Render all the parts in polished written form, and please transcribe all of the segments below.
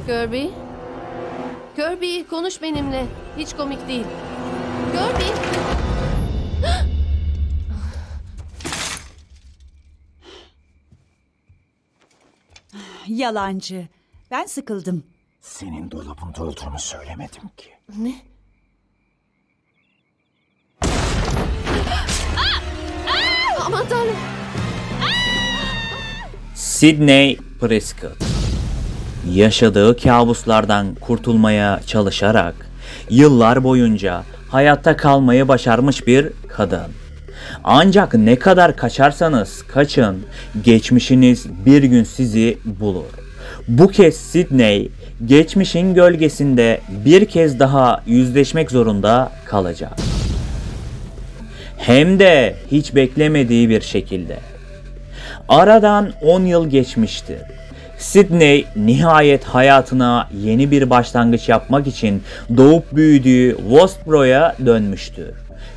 Kirby? Kirby, konuş benimle. Hiç komik değil. Kirby! Yalancı. Ben sıkıldım. Senin dolabında olduğunu söylemedim ki. Ne? Aman tanrım. Sidney Prescott yaşadığı kabuslardan kurtulmaya çalışarak yıllar boyunca hayatta kalmayı başarmış bir kadın. Ancak ne kadar kaçarsanız kaçın, geçmişiniz bir gün sizi bulur. Bu kez Sidney, geçmişin gölgesinde bir kez daha yüzleşmek zorunda kalacak. Hem de hiç beklemediği bir şekilde. Aradan 10 yıl geçmiştir. Sidney nihayet hayatına yeni bir başlangıç yapmak için doğup büyüdüğü Westboro'ya dönmüştür.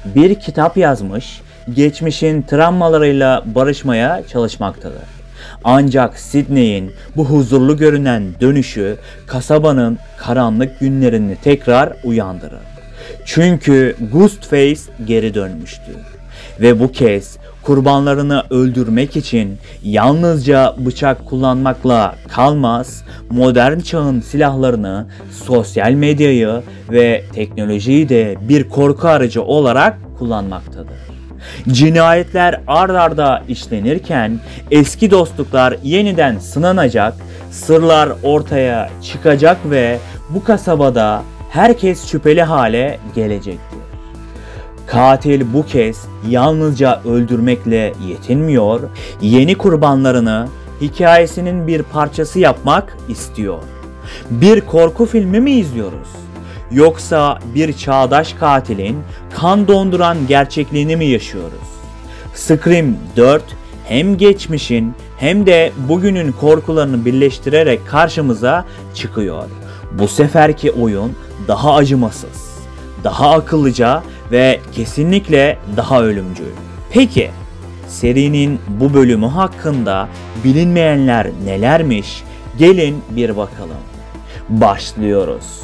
Bir kitap yazmış, geçmişin travmalarıyla barışmaya çalışmaktadır. Ancak Sidney'in bu huzurlu görünen dönüşü kasabanın karanlık günlerini tekrar uyandırır. Çünkü Ghostface geri dönmüştür. Ve bu kez kurbanlarını öldürmek için yalnızca bıçak kullanmakla kalmaz, modern çağın silahlarını, sosyal medyayı ve teknolojiyi de bir korku aracı olarak kullanmaktadır. Cinayetler ard arda işlenirken eski dostluklar yeniden sınanacak, sırlar ortaya çıkacak ve bu kasabada herkes şüpheli hale gelecektir. Katil bu kez yalnızca öldürmekle yetinmiyor, yeni kurbanlarını hikayesinin bir parçası yapmak istiyor. Bir korku filmi mi izliyoruz? Yoksa bir çağdaş katilin kan donduran gerçekliğini mi yaşıyoruz? Scream 4 hem geçmişin hem de bugünün korkularını birleştirerek karşımıza çıkıyor. Bu seferki oyun daha acımasız, daha akıllıca ve kesinlikle daha ölümcül. Peki, serinin bu bölümü hakkında bilinmeyenler nelermiş? Gelin bir bakalım. Başlıyoruz.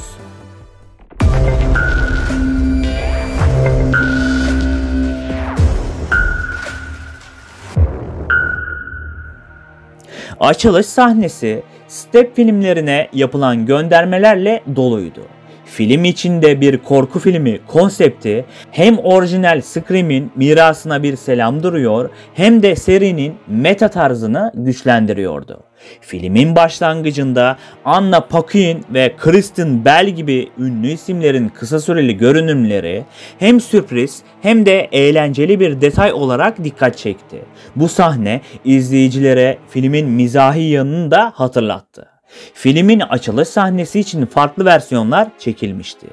Açılış sahnesi Step filmlerine yapılan göndermelerle doluydu. Film içinde bir korku filmi konsepti hem orijinal Scream'in mirasına bir selam duruyor hem de serinin meta tarzını güçlendiriyordu. Filmin başlangıcında Anna Paquin ve Kristen Bell gibi ünlü isimlerin kısa süreli görünümleri hem sürpriz hem de eğlenceli bir detay olarak dikkat çekti. Bu sahne izleyicilere filmin mizahi yanını da hatırlattı. Filmin açılış sahnesi için farklı versiyonlar çekilmişti.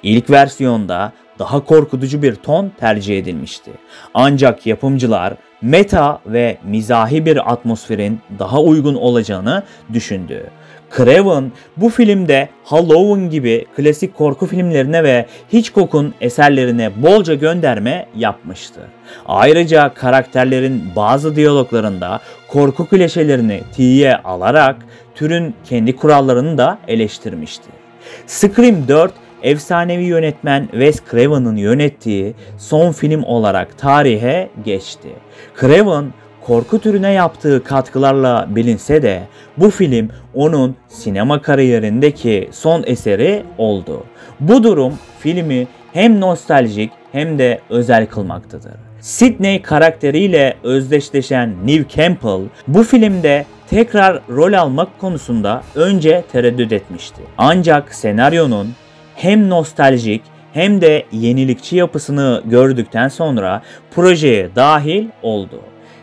İlk versiyonda daha korkutucu bir ton tercih edilmişti. Ancak yapımcılar meta ve mizahi bir atmosferin daha uygun olacağını düşündü. Craven bu filmde Halloween gibi klasik korku filmlerine ve Hitchcock'un eserlerine bolca gönderme yapmıştı. Ayrıca karakterlerin bazı diyaloglarında korku klişelerini tiye alarak türün kendi kurallarını da eleştirmişti. Scream 4 efsanevi yönetmen Wes Craven'ın yönettiği son film olarak tarihe geçti. Craven korku türüne yaptığı katkılarla bilinse de bu film onun sinema kariyerindeki son eseri oldu. Bu durum filmi hem nostaljik hem de özel kılmaktadır. Sidney karakteriyle özdeşleşen Neve Campbell bu filmde tekrar rol almak konusunda önce tereddüt etmişti. Ancak senaryonun hem nostaljik hem de yenilikçi yapısını gördükten sonra projeye dahil oldu.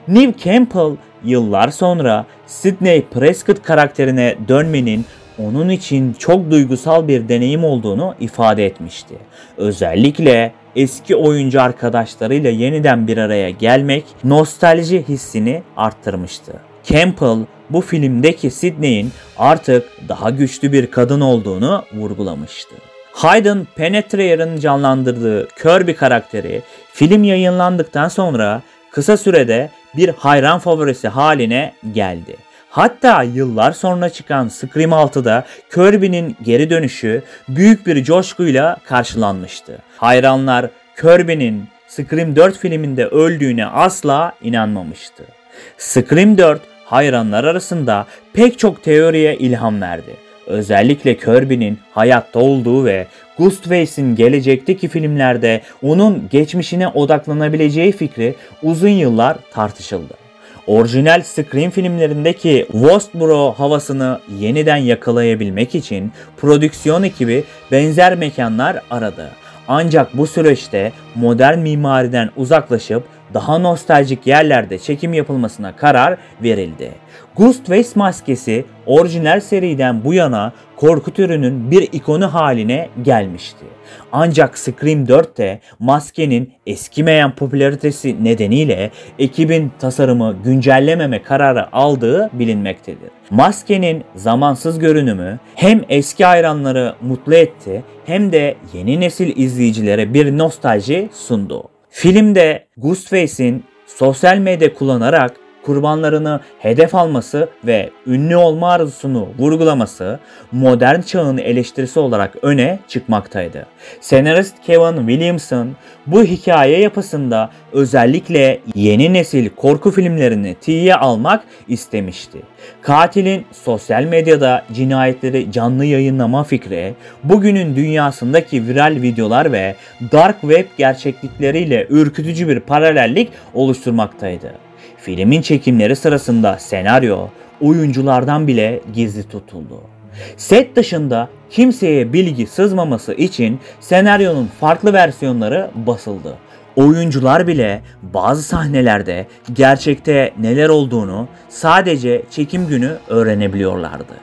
Neve Campbell yıllar sonra Sidney Prescott karakterine dönmenin onun için çok duygusal bir deneyim olduğunu ifade etmişti. Özellikle eski oyuncu arkadaşlarıyla yeniden bir araya gelmek nostalji hissini arttırmıştı. Campbell bu filmdeki Sidney'in artık daha güçlü bir kadın olduğunu vurgulamıştı. Hayden Panettiere'ın canlandırdığı Kirby karakteri film yayınlandıktan sonra kısa sürede bir hayran favorisi haline geldi. Hatta yıllar sonra çıkan Scream 6'da Kirby'nin geri dönüşü büyük bir coşkuyla karşılanmıştı. Hayranlar Kirby'nin Scream 4 filminde öldüğüne asla inanmamıştı. Scream 4 hayranlar arasında pek çok teoriye ilham verdi. Özellikle Kirby'nin hayatta olduğu ve Ghostface'in gelecekteki filmlerde onun geçmişine odaklanabileceği fikri uzun yıllar tartışıldı. Orijinal Scream filmlerindeki Westboro havasını yeniden yakalayabilmek için prodüksiyon ekibi benzer mekanlar aradı. Ancak bu süreçte modern mimariden uzaklaşıp daha nostaljik yerlerde çekim yapılmasına karar verildi. Ghostface maskesi orijinal seriden bu yana korku türünün bir ikonu haline gelmişti. Ancak Scream 4'te maskenin eskimeyen popülaritesi nedeniyle ekibin tasarımı güncellememe kararı aldığı bilinmektedir. Maskenin zamansız görünümü hem eski hayranları mutlu etti hem de yeni nesil izleyicilere bir nostalji sundu. Filmde Ghostface'in sosyal medya kullanarak kurbanlarını hedef alması ve ünlü olma arzusunu vurgulaması modern çağın eleştirisi olarak öne çıkmaktaydı. Senarist Kevin Williamson bu hikaye yapısında özellikle yeni nesil korku filmlerini tiye almak istemişti. Katilin sosyal medyada cinayetleri canlı yayınlama fikri bugünün dünyasındaki viral videolar ve dark web gerçeklikleriyle ürkütücü bir paralellik oluşturmaktaydı. Filmin çekimleri sırasında senaryo oyunculardan bile gizli tutuldu. Set dışında kimseye bilgi sızmaması için senaryonun farklı versiyonları basıldı. Oyuncular bile bazı sahnelerde gerçekte neler olduğunu sadece çekim günü öğrenebiliyorlardı.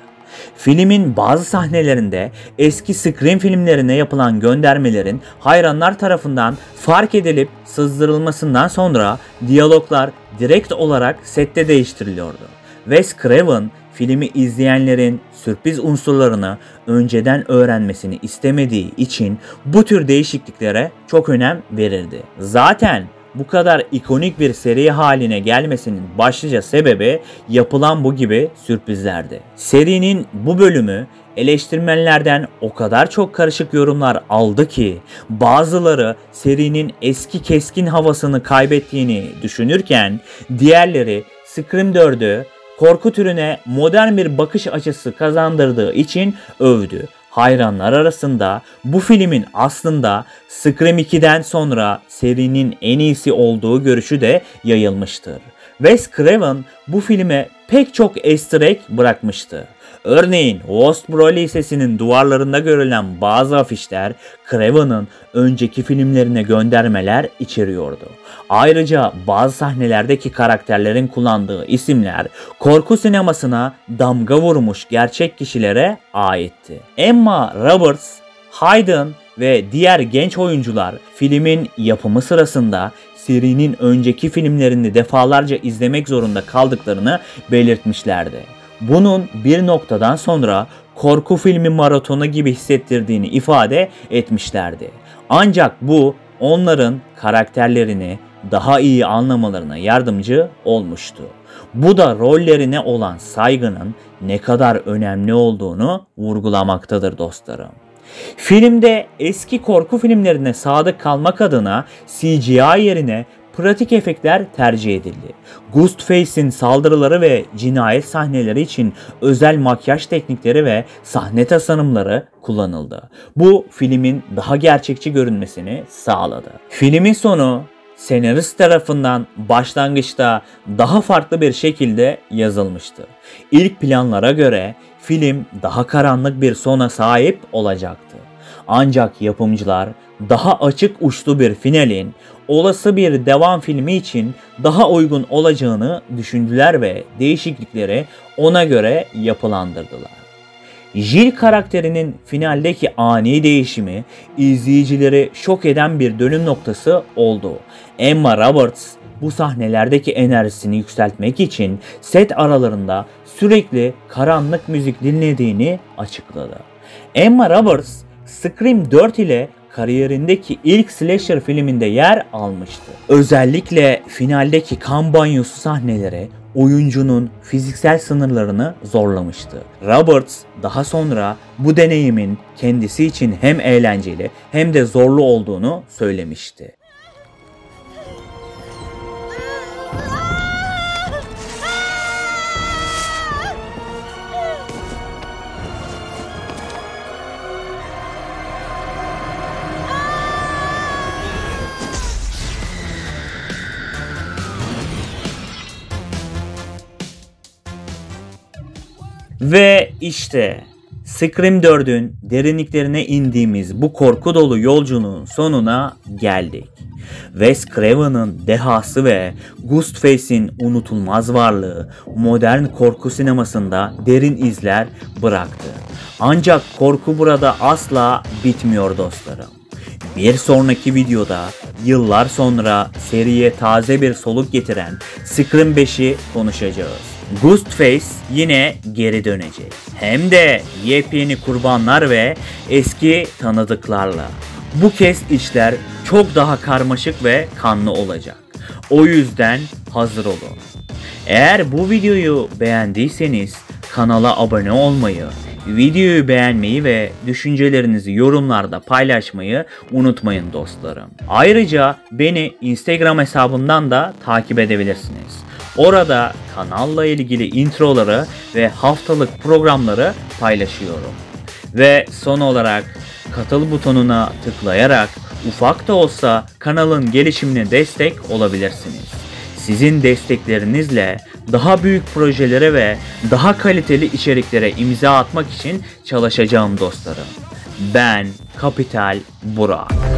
Filmin bazı sahnelerinde eski Scream filmlerine yapılan göndermelerin hayranlar tarafından fark edilip sızdırılmasından sonra diyaloglar direkt olarak sette değiştiriliyordu. Wes Craven filmi izleyenlerin sürpriz unsurlarını önceden öğrenmesini istemediği için bu tür değişikliklere çok önem verirdi. Zaten bu kadar ikonik bir seri haline gelmesinin başlıca sebebi yapılan bu gibi sürprizlerdi. Serinin bu bölümü eleştirmenlerden o kadar çok karışık yorumlar aldı ki bazıları serinin eski keskin havasını kaybettiğini düşünürken diğerleri Scream 4'ü korku türüne modern bir bakış açısı kazandırdığı için övdü. Hayranlar arasında bu filmin aslında Scream 2'den sonra serinin en iyisi olduğu görüşü de yayılmıştır. Wes Craven bu filme pek çok easter egg bırakmıştı. Örneğin Westboro Lisesi'nin duvarlarında görülen bazı afişler Craven'ın önceki filmlerine göndermeler içeriyordu. Ayrıca bazı sahnelerdeki karakterlerin kullandığı isimler korku sinemasına damga vurmuş gerçek kişilere aitti. Emma Roberts, Hayden ve diğer genç oyuncular filmin yapımı sırasında serinin önceki filmlerini defalarca izlemek zorunda kaldıklarını belirtmişlerdi. Bunun bir noktadan sonra korku filmi maratonu gibi hissettirdiğini ifade etmişlerdi. Ancak bu onların karakterlerini daha iyi anlamalarına yardımcı olmuştu. Bu da rollerine olan saygının ne kadar önemli olduğunu vurgulamaktadır dostlarım. Filmde eski korku filmlerine sadık kalmak adına CGI yerine pratik efektler tercih edildi. Ghostface'in saldırıları ve cinayet sahneleri için özel makyaj teknikleri ve sahne tasarımları kullanıldı. Bu filmin daha gerçekçi görünmesini sağladı. Filmin sonu senarist tarafından başlangıçta daha farklı bir şekilde yazılmıştı. İlk planlara göre film daha karanlık bir sona sahip olacaktı. Ancak yapımcılar daha açık uçlu bir finalin olası bir devam filmi için daha uygun olacağını düşündüler ve değişiklikleri ona göre yapılandırdılar. Jill karakterinin finaldeki ani değişimi izleyicileri şok eden bir dönüm noktası oldu. Emma Roberts bu sahnelerdeki enerjisini yükseltmek için set aralarında sürekli karanlık müzik dinlediğini açıkladı. Emma Roberts, Scream 4 ile kariyerindeki ilk slasher filminde yer almıştı. Özellikle finaldeki kan banyosu sahneleri oyuncunun fiziksel sınırlarını zorlamıştı. Roberts daha sonra bu deneyimin kendisi için hem eğlenceli hem de zorlu olduğunu söylemişti. Ve işte Scream 4'ün derinliklerine indiğimiz bu korku dolu yolculuğun sonuna geldik. Wes Craven'ın dehası ve Ghostface'in unutulmaz varlığı modern korku sinemasında derin izler bıraktı. Ancak korku burada asla bitmiyor dostlarım. Bir sonraki videoda yıllar sonra seriye taze bir soluk getiren Scream 5'i konuşacağız. Ghostface yine geri dönecek. Hem de yepyeni kurbanlar ve eski tanıdıklarla. Bu kez işler çok daha karmaşık ve kanlı olacak. O yüzden hazır olun. Eğer bu videoyu beğendiyseniz kanala abone olmayı, videoyu beğenmeyi ve düşüncelerinizi yorumlarda paylaşmayı unutmayın dostlarım. Ayrıca beni Instagram hesabımdan da takip edebilirsiniz. Orada kanalla ilgili introları ve haftalık programları paylaşıyorum. Ve son olarak katıl butonuna tıklayarak ufak da olsa kanalın gelişimine destek olabilirsiniz. Sizin desteklerinizle daha büyük projelere ve daha kaliteli içeriklere imza atmak için çalışacağım dostlarım. Ben Kapital Burak.